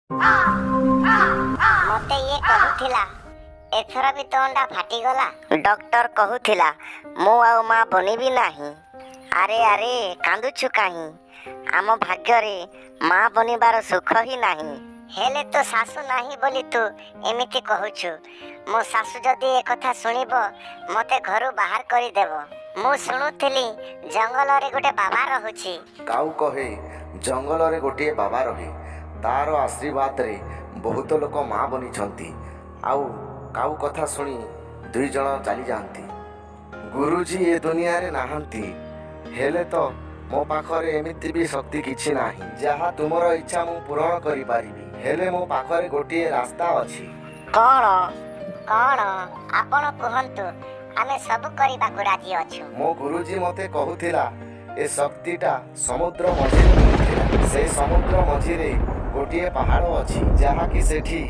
मते ये कहूथिला एथर भी तो अंडा फाटीगला। डॉक्टर कहूथिला मु आ मां बनिबी नाही। अरे अरे कांदुछु काहे? आम भाग्य रे मां बनिबार सुख ही नाही। हेले तो सासु नाही बोली तू एमिति कहूछु। मो सासु जदी ए कथा सुनिबो मते घरु बाहर करी देबो। मु सुनुथिली जंगल रे गोटे बाबा रहुछि। काऊ कहे जंगल रे गोटे बाबा रहे, तार आशीर्वाद रे बहुत लोक माँ बनी आउ काऊ कथा शुणी दुई जन चली जाती। गुरुजी ए दुनिया रे नाहंती, हेले तो मो पाखरे एमिति भी शक्ति किछि नाही जहा तुमर इच्छा मु पूर्ण करि पारिबी। हेले मो पाखरे गोटे रास्ता अछि। कौन कौन आपण कहंतु, आमे सब करिबाकु राजी अछु। मो गुरुजी मते कहूथिला ए शक्तिटा समुद्र मझिरे मिलिथिला। से समुद्र मझिरे गोटे पहाड़ अछि जहा कि सेठी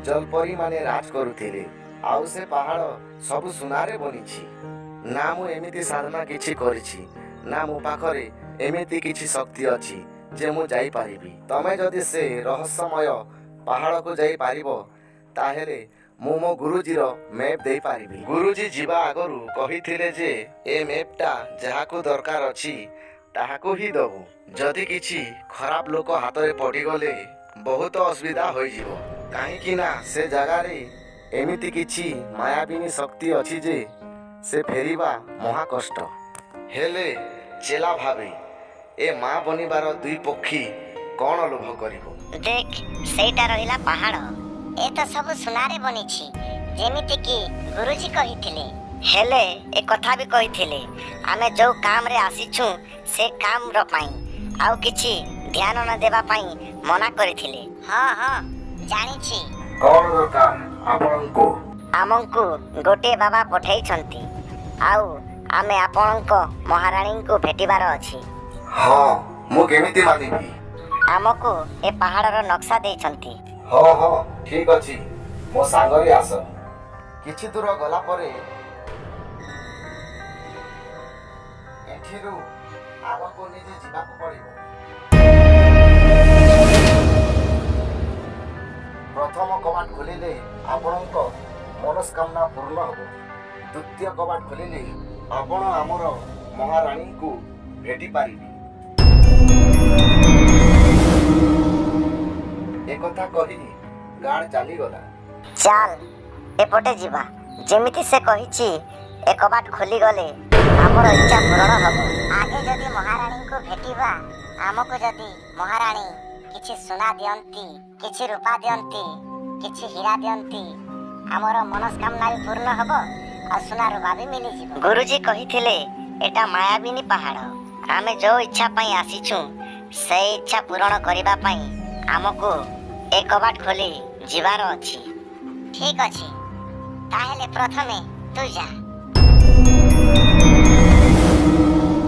जलपरी माने राज करुथिले। आउ से पहाड़ सब सुनारे बनिछि। ना मु एमिति साधना किछि करिछि, ना मो पाखरे एमिति किछि शक्ति अछि जे मु जाई पारिबी। तमे जदि से रहस्यमय पहाड़ को जाई पारिबो ताहेले मु मो गुरुजीर मैप देई पारिबी। गुरुजी जीवा आगरु कहिथिले जे ए मैपटा जहाको दरकार अछि ताहाको ही दबु। जदि किछि खराब लोक हाथ में पड़ी गले बहुत असुविधा हो जिवो। काहेकि ना से जगह रे एमिति किछि मायाबिनी शक्ति अछि जे से फेरिबा महा कष्ट। हेले चेला भावे ए माँ बनिबार दुई पक्षी कौन लोभ करिवो। देख सेटा रहिला पहाड़, ए तो सब सुनारे बनिछि जेमिति कि गुरुजी कहिथिले। हेले ए कथा भी कहिथिले आमे जो काम रे आसीछु से काम रो पाई आउ किछि ध्यान न देबा पाई मना करिथिले। हां हां जानिछि। कौन दरकार आपनको? आमंकु गोटे बाबा पठै छंती आउ आमे आपनको महारानी को भेटिबार अछि। हां मु केमिति मानिबी? आमको ए पहाड़र नक्शा दे छंती। हां हां ठीक अछि, मो सांगरे आस। किछि दूर गला परे एठिरु आगको निजे जिबाको पड़िबो। प्रथम कबाट खोलिले आपणको मनस्कामना पूर्ण हो। द्वितीय कबाट खोलिले आपण आमर महारानी को भेटी पारिबी। एक कथा कही गाड़ चली गला। चल एपटे जीवा, जेमिति से कहिछि ए कबाट खोली गले हमर इच्छा पूर्ण हबो। आगे जदि महारानी को भेटिबा, हमको जदि महारानी किछि सोना दियंती, किछि रूपा दियंती, किछि हीरा दियंती, हमर मनस्कामना भी पूर्ण हबो आ सोना रूपा भी मिली जिवो। गुरुजी कहिथिले एटा मायाबिनी पहाड़, आमे जो इच्छा पई आसीछु से इच्छा पूर्ण करिबा पई हमको ए कबाट खोली जीवार अछि। ठीक अछि, ताहेले प्रथमे तू जा।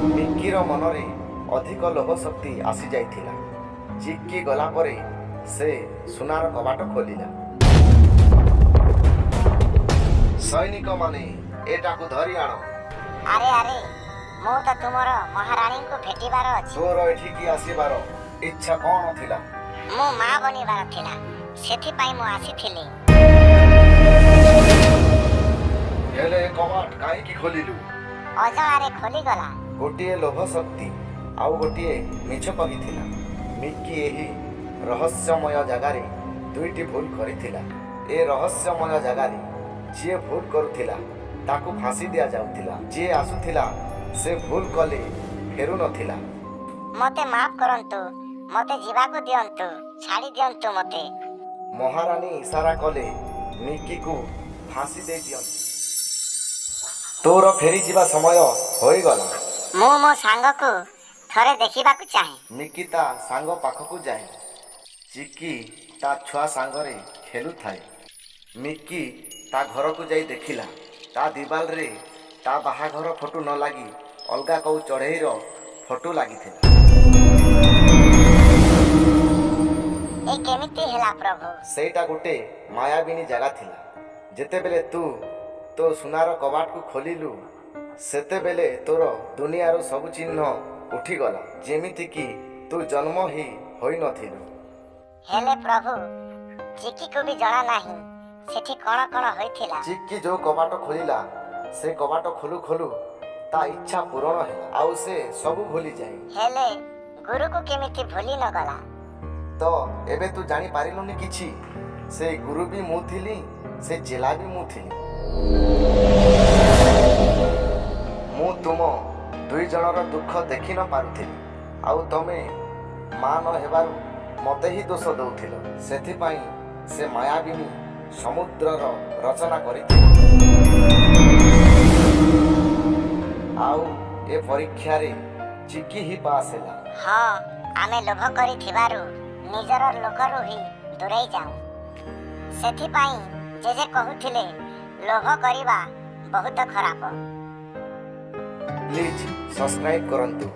मिक्कीर मनरे अधिक लोभ शक्ति आसी जाइथिला। चिक्की गला परे से सुनार कबाट खोलिला। सैनिक माने एटाको धरि आण। अरे अरे मु तो तुमर महारानी को भेटिबार अछि। तोर एठिकी आसीबार इच्छा कोन थिला? मु मां बनिबार थिला, सेथि पई मु आसीथिली। हेले कबाट काहे की खोलिलु? अजणारे खोली गला। गोटिए लोभ शक्ति आउ गोटिए मिछ कहिथिला। मिक्की एही रहस्यमय जगारे दुईटी भूल करिथिला। ए रहस्यमय जगारे जे भूल करुथिला ताकू फांसी दिया जाउथिला। जे आसुथिला से भूल कले फेरु नथिला। मते माफ करंतु, मते जीवाको दियंतु, छाड़ी दियंतु मते। महारानी इशारा कले मिक्की को फांसी दे दियंतु। तोर फेरी जीवा समय होई गला। मु मो सांग को थरे देखिबाकू चाहे। मिक्की ता सांग पाखकू जाए। चिक्की ता छुआ सांगरे खेलु थाए। मिक्की ता घर को जाई देखिला, ता दीवाल रे ता बाहाघर फोटो न लागी अलगा कौ चढ़ेईर फोटो लागिथिला। ए केमिति हेला प्रभु? सेटा गोटे मायाबिनी जगह थिला। जेते बेले तू तो सुनार कबाट को खोलिलु सेते बेले तोर दुनियार सब चिन्ह उठी गला, जेमिति कि तू जन्म ही होई नथिलु। ହେଲେ ପ୍ରଭୁ ଚିକିକୁ ବି ଜଣା ନାହିଁ ସେଠି କଣ କଣ ହୋଇଥିଲା। ଚିକି ଯୋଉ କବାଟ ଖୋଲିଲା ସେ କବାଟ ଖୋଲୁ ଖୋଲୁ ତା ଇଚ୍ଛା ପୂରଣ ହେଲା ଆଉ ସେ ସବୁ ଭୁଲିଯାଏ। ହେଲେ ଗୁରୁକୁ କେମିତି ଭୁଲି ନ ଗଲା? ତ ଏବେ ତୁ ଜାଣିପାରିଲୁନି କିଛି? ସେ ଗୁରୁ ବି ମୁଁ ଥିଲି, ସେ ଚେଲା ବି ମୁଁ ଥିଲି। ମୁଁ ତୁମ ଦୁଇ ଜଣର ଦୁଃଖ ଦେଖି ନ ପାରୁଥିଲି ଆଉ ତମେ ମା ନ ହେବାରୁ ମୋତେ ହିଁ ଦୋଷ ଦେଉଥିଲ। ସେଥିପାଇଁ ସେ ମାୟାବିନୀ ସମୁଦ୍ରର ରଚନା କରିଥିଲି। ଆଉ ଏ ପରୀକ୍ଷାରେ ଚିକି ହିଁ ପାସ୍ ହେଲା। ହଁ, ଆମେ ଲୋଭ କରିଥିବାରୁ ନିଜର ଲୋକରୁ ହିଁ ଦୂରେଇ ଯାଉ। ସେଥିପାଇଁ ଜେଜେ କହୁଥିଲେ ଲୋଭ କରିବା ବହୁତ ଖରାପ। ପ୍ଲିଜ୍ ସବସ୍କ୍ରାଇବ୍ କରନ୍ତୁ।